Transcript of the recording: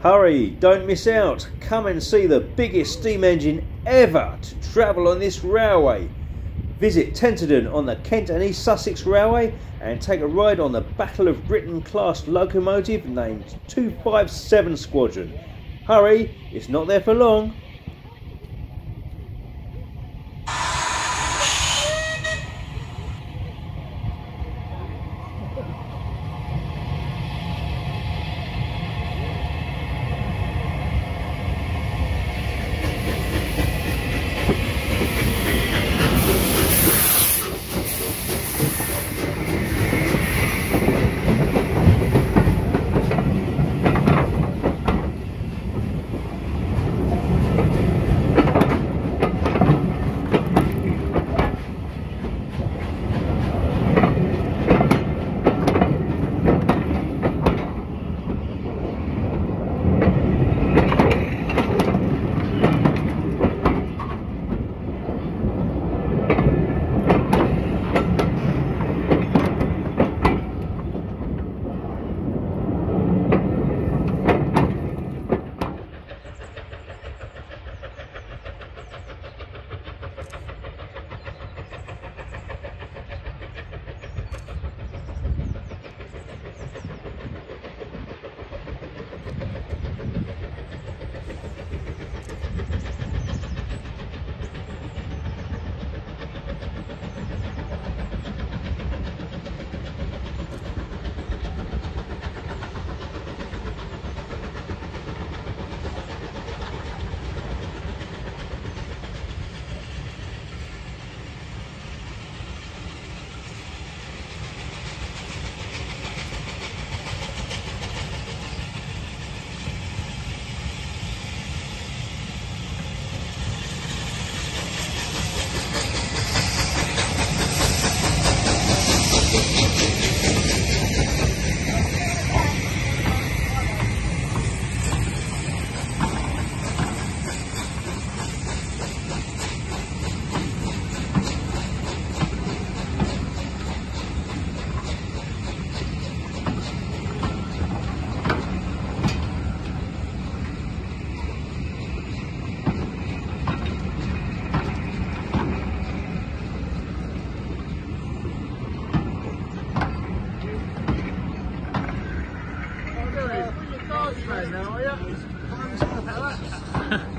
Hurry, don't miss out. Come and see the biggest steam engine ever to travel on this railway. Visit Tenterden on the Kent+East Sussex Railway and take a ride on the Battle of Britain class locomotive named 257 Squadron. Hurry, it's not there for long. Now, are you?